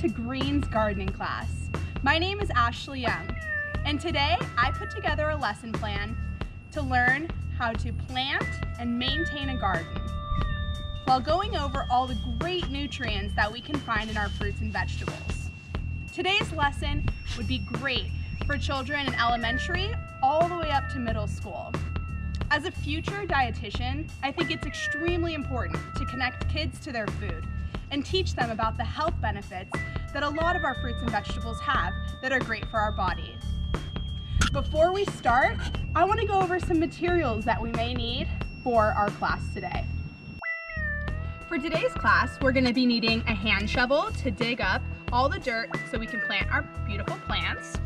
to Green's gardening class. My name is Ashley Young, and today I put together a lesson plan to learn how to plant and maintain a garden while going over all the great nutrients that we can find in our fruits and vegetables. Today's lesson would be great for children in elementary all the way up to middle school. As a future dietitian, I think it's extremely important to connect kids to their food and teach them about the health benefits that a lot of our fruits and vegetables have that are great for our bodies. Before we start, I want to go over some materials that we may need for our class today. For today's class, we're going to be needing a hand shovel to dig up all the dirt so we can plant our beautiful plants.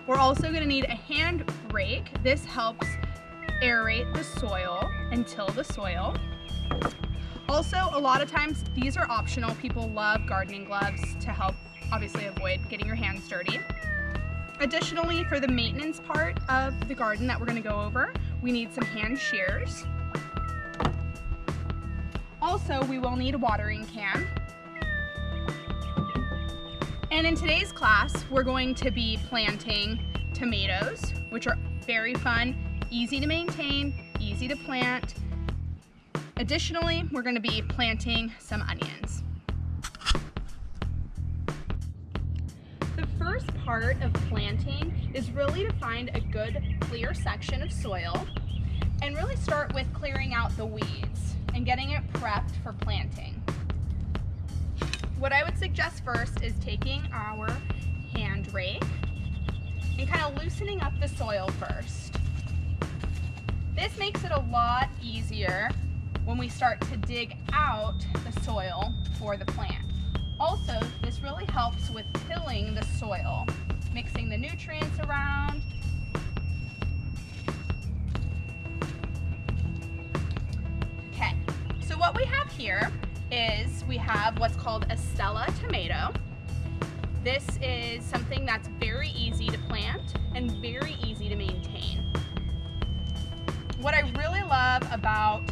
We're also going to need a hand rake. This helps aerate the soil and till the soil. Also, a lot of times these are optional. People love gardening gloves to help obviously avoid getting your hands dirty. Additionally, for the maintenance part of the garden that we're going to go over, we need some hand shears. Also, we will need a watering can. And in today's class, we're going to be planting tomatoes, which are very fun, easy to maintain, easy to plant. Additionally, we're going to be planting some onions. The first part of planting is really to find a good clear section of soil and really start with clearing out the weeds and getting it prepped for planting. What I would suggest first is taking our hand rake and kind of loosening up the soil first. This makes it a lot easier when we start to dig out the soil for the plant. Also, this really helps with tilling the soil, mixing the nutrients around. Okay, so what we have here is we have what's called a Stella tomato. This is something that's very easy to plant and very easy to maintain. What I really love about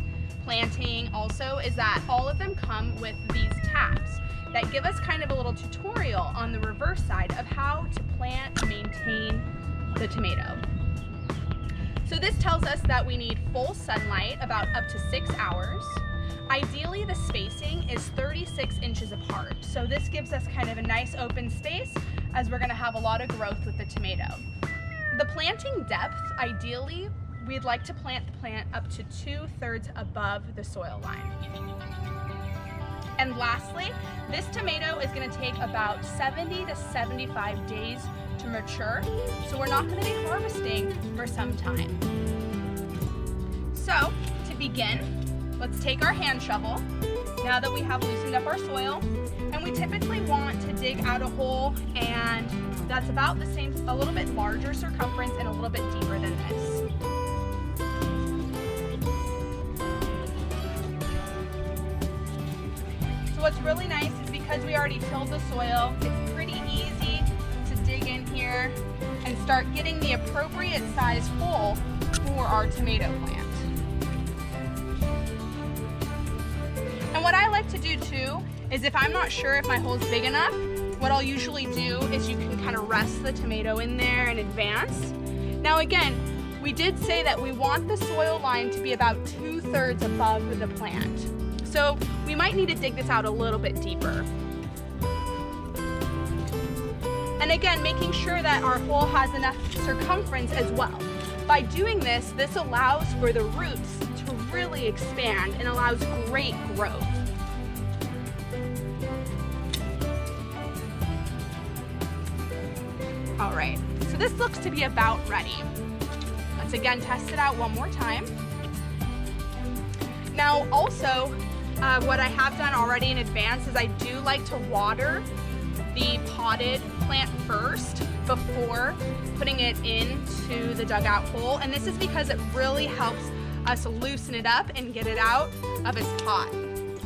planting also is that all of them come with these tabs that give us kind of a little tutorial on the reverse side of how to plant and maintain the tomato. So this tells us that we need full sunlight about up to 6 hours. Ideally, the spacing is 36 inches apart. So this gives us kind of a nice open space as we're gonna have a lot of growth with the tomato. The planting depth, ideally, we'd like to plant the plant up to 2/3 above the soil line. And lastly, this tomato is going to take about 70 to 75 days to mature, so we're not going to be harvesting for some time. So, to begin, let's take our hand shovel, now that we have loosened up our soil, and we typically want to dig out a hole, and that's about the same, a little bit larger circumference and a little bit deeper than this. What's really nice is because we already tilled the soil, it's pretty easy to dig in here and start getting the appropriate size hole for our tomato plant. And what I like to do too is if I'm not sure if my hole's big enough, what I'll usually do is you can kind of rest the tomato in there in advance. Now again, we did say that we want the soil line to be about 2/3 above the plant. So we might need to dig this out a little bit deeper. And again, making sure that our hole has enough circumference as well. By doing this, this allows for the roots to really expand and allows great growth. All right, so this looks to be about ready. Let's again test it out one more time. Now also, what I have done already in advance is I do like to water the potted plant first before putting it into the dugout hole. And this is because it really helps us loosen it up and get it out of its pot.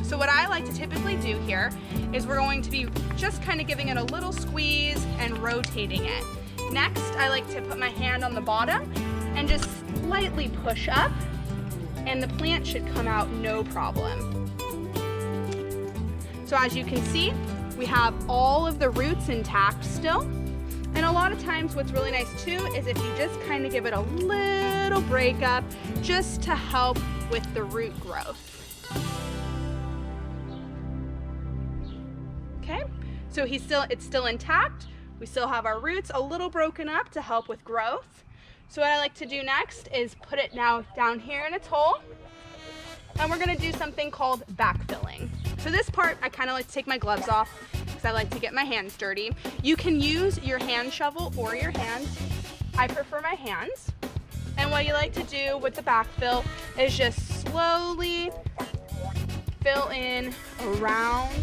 So what I like to typically do here is we're going to be just kind of giving it a little squeeze and rotating it. Next, I like to put my hand on the bottom and just slightly push up, and the plant should come out no problem. So as you can see, We have all of the roots intact still. And a lot of times what's really nice too is if you just kind of give it a little break up just to help with the root growth. Okay, so it's still intact. We still have our roots a little broken up to help with growth. So what I like to do next is put it now down here in its hole. And we're gonna do something called backfilling. So this part, I kind of like to take my gloves off because I like to get my hands dirty. You can use your hand shovel or your hands. I prefer my hands. And what you like to do with the backfill is just slowly fill in around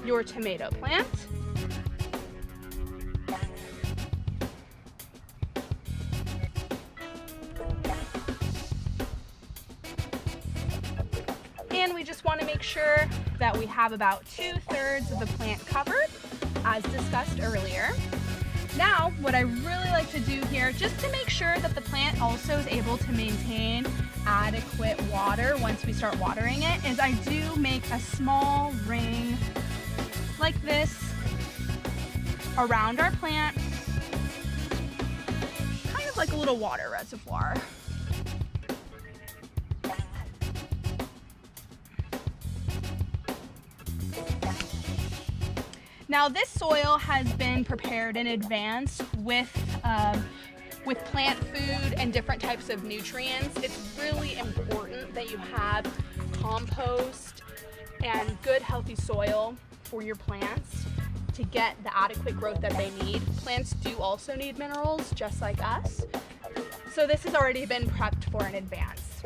your tomato plant. And we just want to make sure that we have about 2/3 of the plant covered, as discussed earlier. Now, what I really like to do here, just to make sure that the plant also is able to maintain adequate water once we start watering it, is I do make a small ring like this around our plant, kind of like a little water reservoir. Now this soil has been prepared in advance with plant food and different types of nutrients. It's really important that you have compost and good healthy soil for your plants to get the adequate growth that they need. Plants do also need minerals just like us. So this has already been prepped for in advance.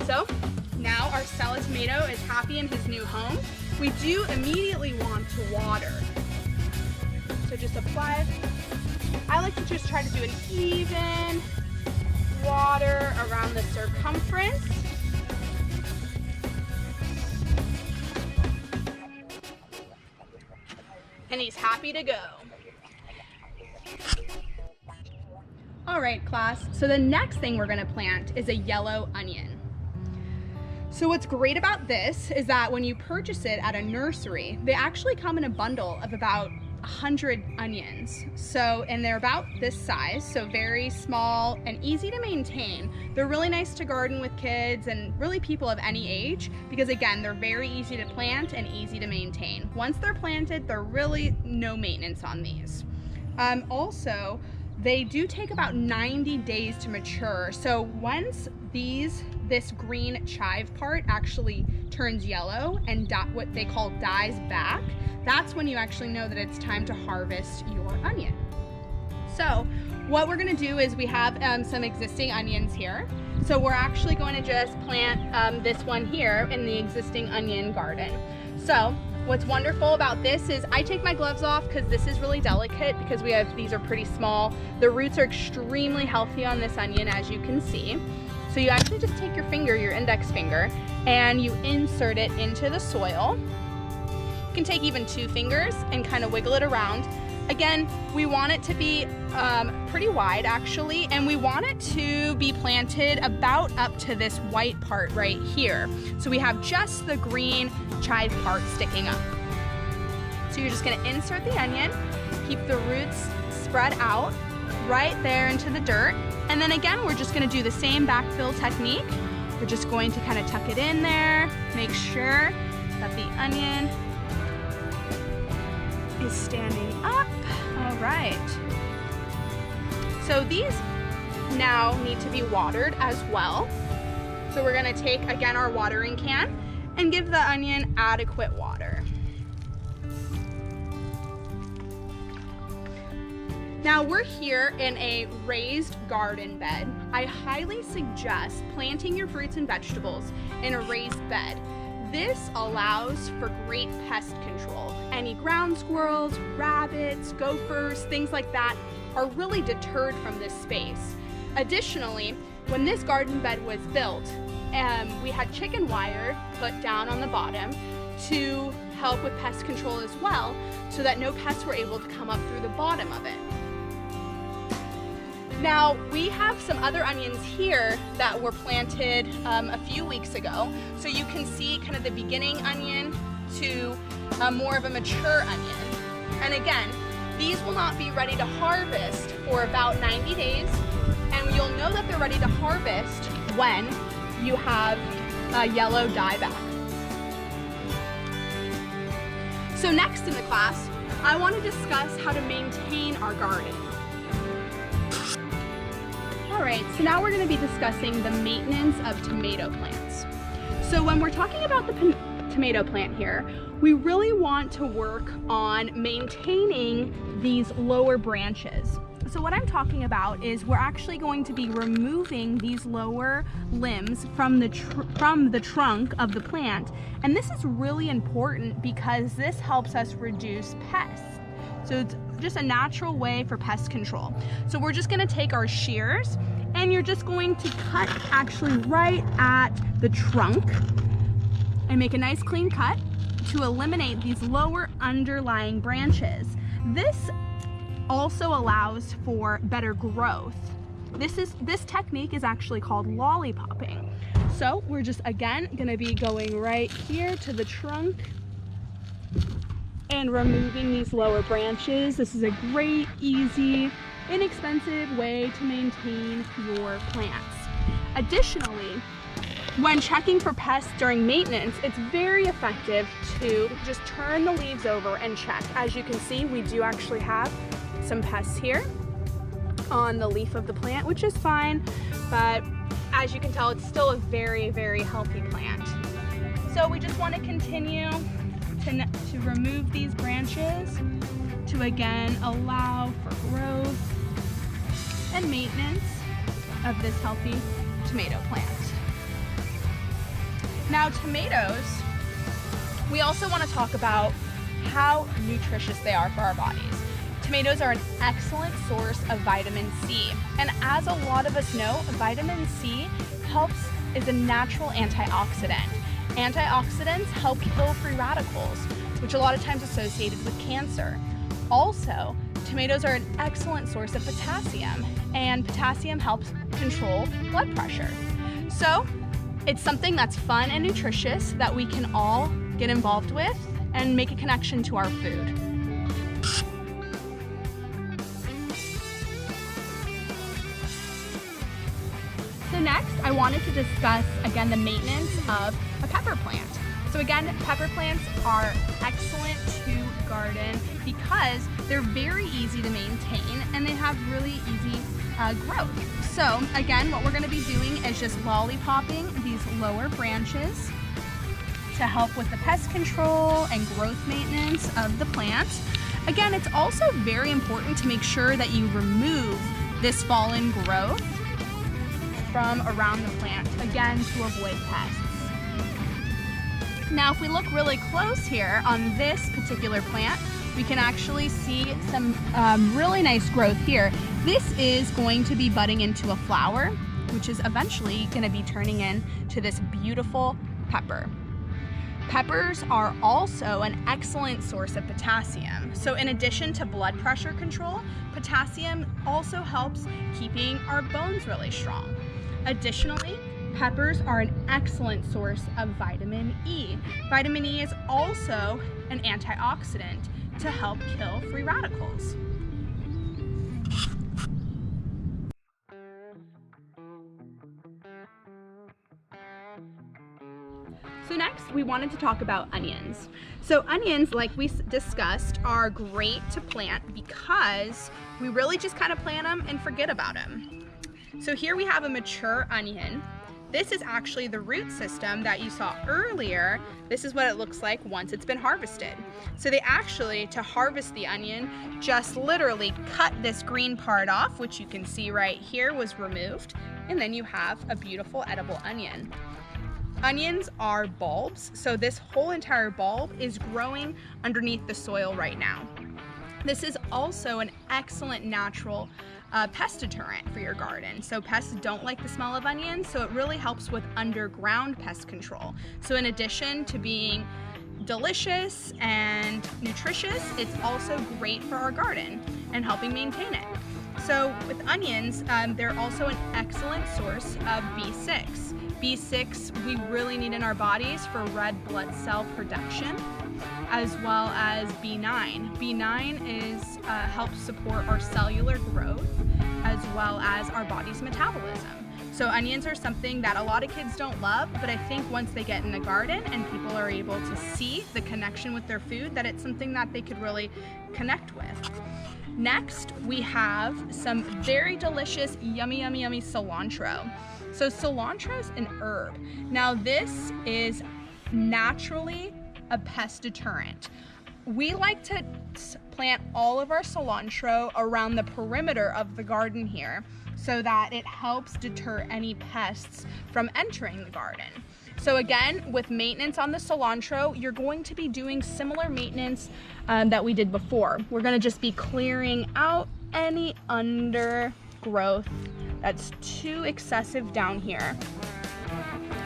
So now our Stella tomato is happy in his new home. We do immediately want to water. So just apply. I like to just try to do an even water around the circumference. And he's happy to go. All right, class. So the next thing we're gonna plant is a yellow onion. So what's great about this is that when you purchase it at a nursery, they actually come in a bundle of about 100 onions. And they're about this size, so very small and easy to maintain. They're really nice to garden with kids and really people of any age because again, they're very easy to plant and easy to maintain. Once they're planted, they're really no maintenance on these. Also, they do take about 90 days to mature. So once this green chive part actually turns yellow and what they call dies back, that's when you actually know that it's time to harvest your onion. So what we're gonna do is we have some existing onions here. So we're actually going to just plant this one here in the existing onion garden. So what's wonderful about this is I take my gloves off because this is really delicate because these are pretty small. The roots are extremely healthy on this onion, as you can see. So you actually just take your finger, your index finger, and you insert it into the soil. You can take even 2 fingers and kind of wiggle it around. Again, we want it to be pretty wide actually, and we want it to be planted about up to this white part right here. So we have just the green chive part sticking up. So you're just gonna insert the onion, keep the roots spread out right there into the dirt. And then again, we're just gonna do the same backfill technique. We're just going to kind of tuck it in there, make sure that the onion is standing up. All right. So these now need to be watered as well. So we're gonna take, again, our watering can and give the onion adequate water. Now we're here in a raised garden bed. I highly suggest planting your fruits and vegetables in a raised bed. This allows for great pest control. Any ground squirrels, rabbits, gophers, things like that are really deterred from this space. Additionally, when this garden bed was built, we had chicken wire put down on the bottom to help with pest control as well, so that no pests were able to come up through the bottom of it. Now, we have some other onions here that were planted a few weeks ago. So you can see kind of the beginning onion to more of a mature onion. And again, these will not be ready to harvest for about 90 days, and you'll know that they're ready to harvest when you have a yellow dieback. So next in the class, I want to discuss how to maintain our garden. Alright, so now we're going to be discussing the maintenance of tomato plants. So when we're talking about the tomato plant here, we really want to work on maintaining these lower branches. So what I'm talking about is we're actually going to be removing these lower limbs from the trunk of the plant. And this is really important because this helps us reduce pests. So it's just a natural way for pest control. So we're just going to take our shears and you're just going to cut actually right at the trunk and make a nice clean cut to eliminate these lower underlying branches. This also allows for better growth. This technique is actually called lollipopping. So we're just again gonna be going right here to the trunk and removing these lower branches. This is a great, easy, inexpensive way to maintain your plants. Additionally, when checking for pests during maintenance, it's very effective to just turn the leaves over and check. As you can see, we do actually have some pests here on the leaf of the plant, which is fine, but as you can tell, it's still a very, very healthy plant. So we just want to continue to remove these branches to again allow for growth and maintenance of this healthy tomato plant. Now tomatoes, we also want to talk about how nutritious they are for our bodies. Tomatoes are an excellent source of vitamin C. And as a lot of us know, vitamin C is a natural antioxidant. Antioxidants help kill free radicals, which a lot of times associated with cancer. Also, tomatoes are an excellent source of potassium, and potassium helps control blood pressure. So it's something that's fun and nutritious that we can all get involved with and make a connection to our food. So next, I wanted to discuss again the maintenance of a pepper plant. So again, pepper plants are excellent to garden because they're very easy to maintain and they have really easy growth. So again, what we're going to be doing is just lollipopping these lower branches to help with the pest control and growth maintenance of the plant. Again, it's also very important to make sure that you remove this fallen growth from around the plant, again, to avoid pests. Now, if we look really close here on this particular plant, we can actually see some really nice growth here. This is going to be budding into a flower, which is eventually going to be turning into this beautiful pepper. Peppers are also an excellent source of potassium. So in addition to blood pressure control, potassium also helps keeping our bones really strong. Additionally, peppers are an excellent source of vitamin E. Vitamin E is also an antioxidant to help kill free radicals. So next, we wanted to talk about onions. So onions, like we discussed, are great to plant because we really just kind of plant them and forget about them. So here we have a mature onion. This is actually the root system that you saw earlier. This is what it looks like once it's been harvested. So they actually, to harvest the onion, just literally cut this green part off, which you can see right here was removed, and then you have a beautiful edible onion. Onions are bulbs, so this whole entire bulb is growing underneath the soil right now. This is also an excellent natural pest deterrent for your garden. So pests don't like the smell of onions, so it really helps with underground pest control. So in addition to being delicious and nutritious, it's also great for our garden and helping maintain it. So with onions, they're also an excellent source of B6. B6 we really need in our bodies for red blood cell production. as well as B9. B9 helps support our cellular growth as well as our body's metabolism. So onions are something that a lot of kids don't love, but I think once they get in the garden and people are able to see the connection with their food, that it's something that they could really connect with. Next, we have some very delicious, yummy, yummy, yummy cilantro. So cilantro is an herb. Now this is naturally a pest deterrent. We like to plant all of our cilantro around the perimeter of the garden here so that it helps deter any pests from entering the garden. So again, with maintenance on the cilantro, you're going to be doing similar maintenance that we did before. We're gonna just be clearing out any undergrowth that's too excessive down here.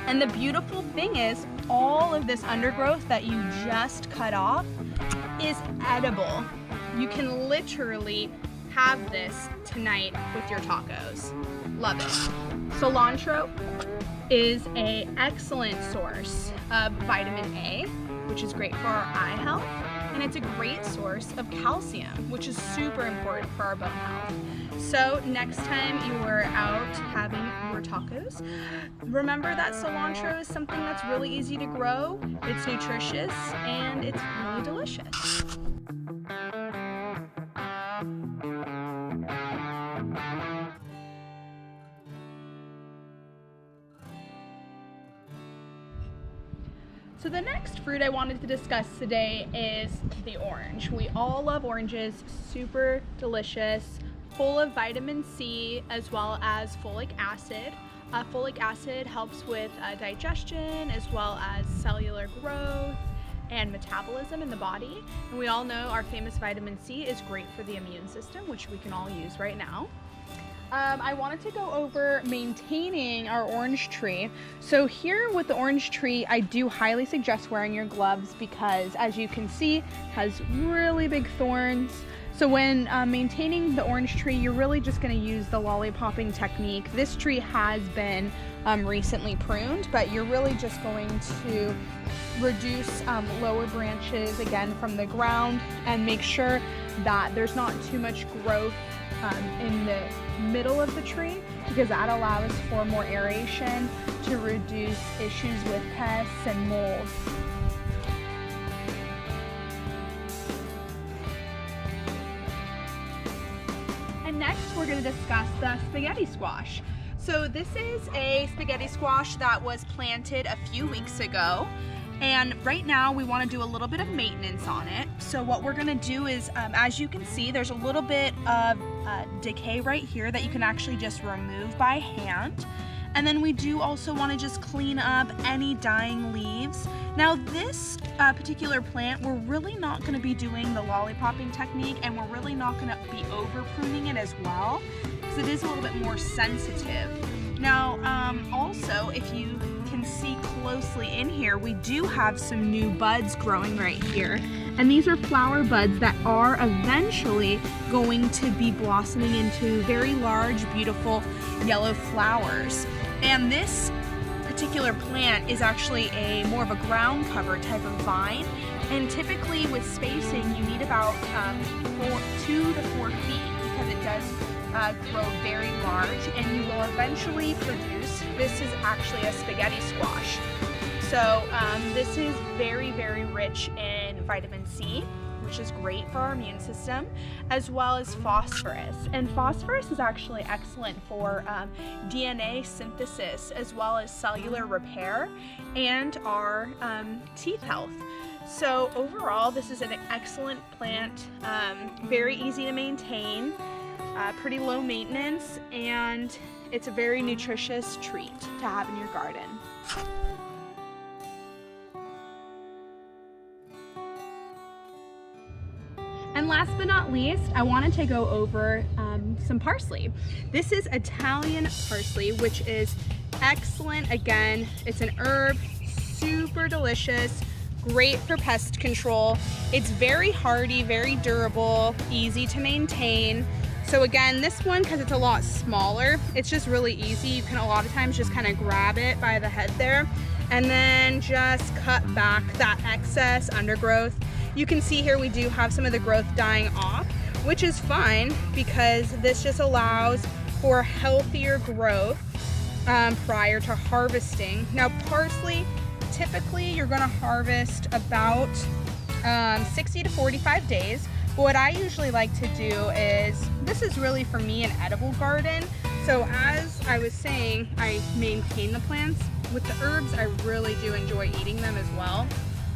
And the beautiful thing is, all of this undergrowth that you just cut off is edible. You can literally have this tonight with your tacos. Love it. Cilantro is an excellent source of vitamin A, which is great for our eye health, and it's a great source of calcium, which is super important for our bone health. So next time you are out having your tacos, remember that cilantro is something that's really easy to grow, it's nutritious, and it's really delicious. So the next fruit I wanted to discuss today is the orange. We all love oranges, super delicious, full of vitamin C as well as folic acid. Folic acid helps with digestion as well as cellular growth and metabolism in the body. And we all know our famous vitamin C is great for the immune system, which we can all use right now. I wanted to go over maintaining our orange tree. So here with the orange tree, I do highly suggest wearing your gloves because, as you can see, it has really big thorns. So when maintaining the orange tree, you're really just going to use the lollipopping technique. This tree has been recently pruned, but you're really just going to reduce lower branches again from the ground and make sure that there's not too much growth in the middle of the tree, because that allows for more aeration to reduce issues with pests and mold. And next we're going to discuss the spaghetti squash. So this is a spaghetti squash that was planted a few weeks ago. And right now we want to do a little bit of maintenance on it. So what we're going to do is, as you can see, there's a little bit of decay right here that you can actually just remove by hand. And then we do also want to just clean up any dying leaves. Now this particular plant, we're really not going to be doing the lollipopping technique, and we're really not going to be over pruning it as well, because it is a little bit more sensitive. Now also, if you can see closely in here, we do have some new buds growing right here, and these are flower buds that are eventually going to be blossoming into very large, beautiful yellow flowers. And this particular plant is actually a more of a ground cover type of vine, and typically with spacing you need about 2 to 4 feet, because it does grow very large, and you will eventually produce, this is actually a spaghetti squash. So this is very, very rich in vitamin C, which is great for our immune system, as well as phosphorus. And phosphorus is actually excellent for DNA synthesis, as well as cellular repair and our teeth health. So overall, this is an excellent plant, very easy to maintain, pretty low maintenance, and it's a very nutritious treat to have in your garden. And last but not least, I wanted to go over some parsley. This is Italian parsley, which is excellent. Again, it's an herb, super delicious, great for pest control. It's very hardy, very durable, easy to maintain. So again, this one, because it's a lot smaller, it's just really easy. You can a lot of times just kind of grab it by the head there and then just cut back that excess undergrowth. You can see here we do have some of the growth dying off, which is fine because this just allows for healthier growth prior to harvesting. Now parsley, typically you're gonna harvest about 60 to 45 days. But what I usually like to do is, this is really for me an edible garden. So as I was saying, I maintain the plants. With the herbs, I really do enjoy eating them as well.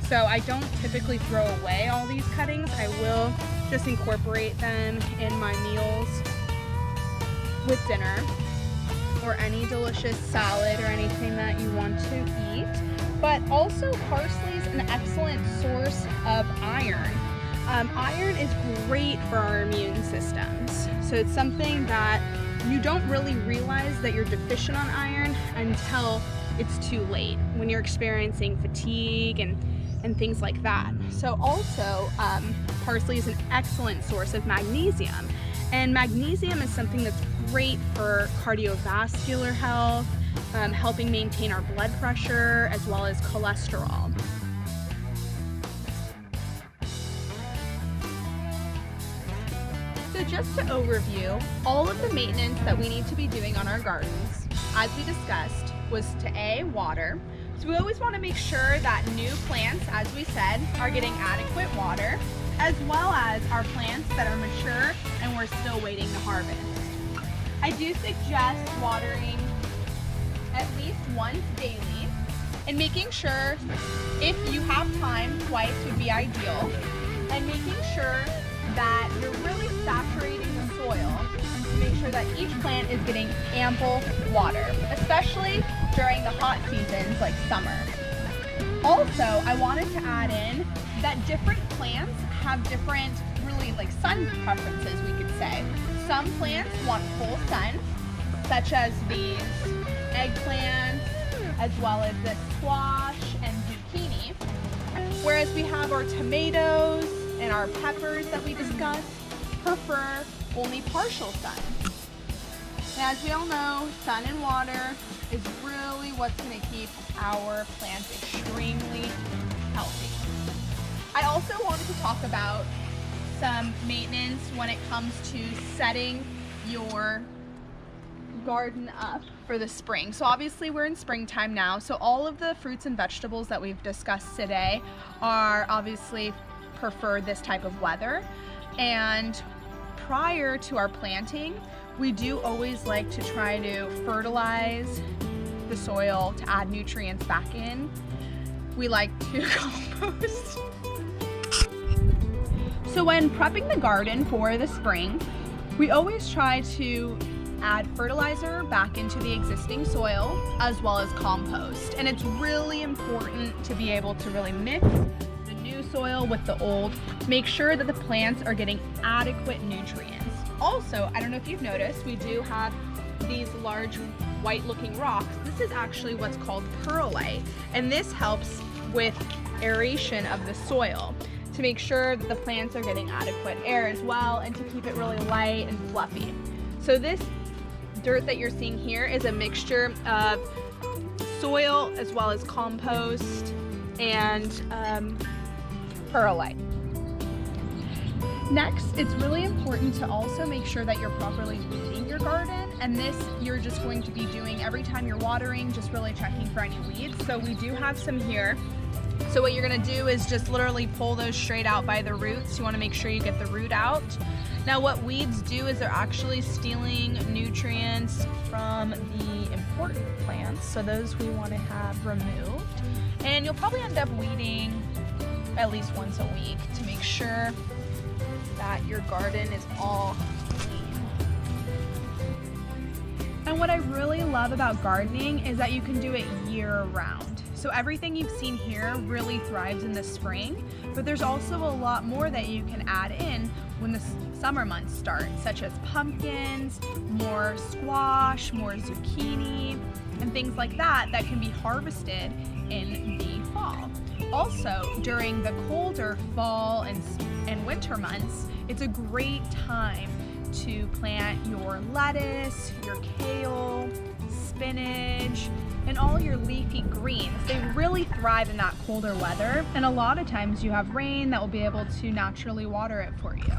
So I don't typically throw away all these cuttings. I will just incorporate them in my meals with dinner or any delicious salad or anything that you want to eat. But also parsley is an excellent source of iron. Iron is great for our immune systems. So it's something that you don't really realize that you're deficient on iron until it's too late, when you're experiencing fatigue and things like that. So also, parsley is an excellent source of magnesium. And magnesium is something that's great for cardiovascular health, helping maintain our blood pressure as well as cholesterol. So just to overview, all of the maintenance that we need to be doing on our gardens, as we discussed, was to A, water. So we always want to make sure that new plants, as we said, are getting adequate water, as well as our plants that are mature and we're still waiting to harvest. I do suggest watering at least once daily and making sure, if you have time, twice would be ideal, and making sure that you're really saturating the soil to make sure that each plant is getting ample water, especially during the hot seasons like summer. Also, I wanted to add in that different plants have different, really like sun preferences, we could say. Some plants want full sun, such as these eggplants, as well as the squash and zucchini. Whereas we have our tomatoes and our peppers that we discussed prefer only partial sun. And as we all know, sun and water is really what's going to keep our plants extremely healthy. I also wanted to talk about some maintenance when it comes to setting your garden up for the spring. So obviously we're in springtime now, so all of the fruits and vegetables that we've discussed today are obviously prefer this type of weather. And prior to our planting, we do always like to try to fertilize the soil to add nutrients back in. We like to compost. So when prepping the garden for the spring, we always try to add fertilizer back into the existing soil as well as compost. And it's really important to be able to really mix the new soil with the old to make sure that the plants are getting adequate nutrients. Also, I don't know if you've noticed, we do have these large white looking rocks. This is actually what's called perlite, and this helps with aeration of the soil to make sure that the plants are getting adequate air as well, and to keep it really light and fluffy. So this dirt that you're seeing here is a mixture of soil as well as compost and perlite. Next, it's really important to also make sure that you're properly weeding your garden, and this you're just going to be doing every time you're watering, just really checking for any weeds. So we do have some here. So what you're gonna do is just literally pull those straight out by the roots. You wanna make sure you get the root out. Now what weeds do is they're actually stealing nutrients from the important plants, so those we wanna have removed. And you'll probably end up weeding at least once a week to make sure that your garden is all clean. And what I really love about gardening is that you can do it year round. So everything you've seen here really thrives in the spring, but there's also a lot more that you can add in when the summer months start, such as pumpkins, more squash, more zucchini, and things like that that can be harvested in the fall. Also, during the colder fall and winter months, it's a great time to plant your lettuce, your kale, spinach, and all your leafy greens. They really thrive in that colder weather, and a lot of times you have rain that will be able to naturally water it for you.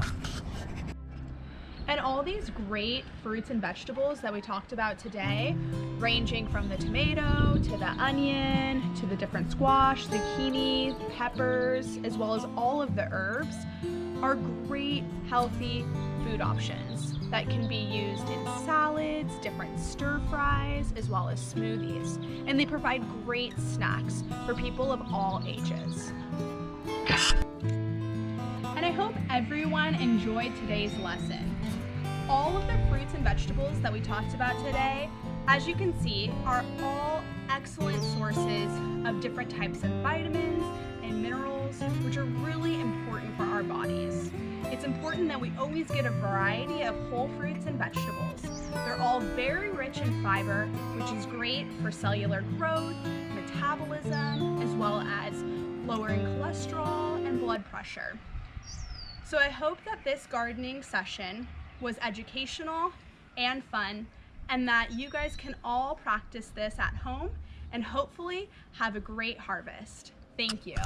And all these great fruits and vegetables that we talked about today, ranging from the tomato to the onion to the different squash, zucchini, peppers, as well as all of the herbs, are great healthy food options that can be used in salads, different stir fries, as well as smoothies. And they provide great snacks for people of all ages. And I hope everyone enjoyed today's lesson. All of the fruits and vegetables that we talked about today, as you can see, are all excellent sources of different types of vitamins and minerals, which are really important for our bodies. It's important that we always get a variety of whole fruits and vegetables. They're all very rich in fiber, which is great for cellular growth, metabolism, as well as lowering cholesterol and blood pressure. So I hope that this gardening session was educational and fun, and that you guys can all practice this at home and hopefully have a great harvest. Thank you.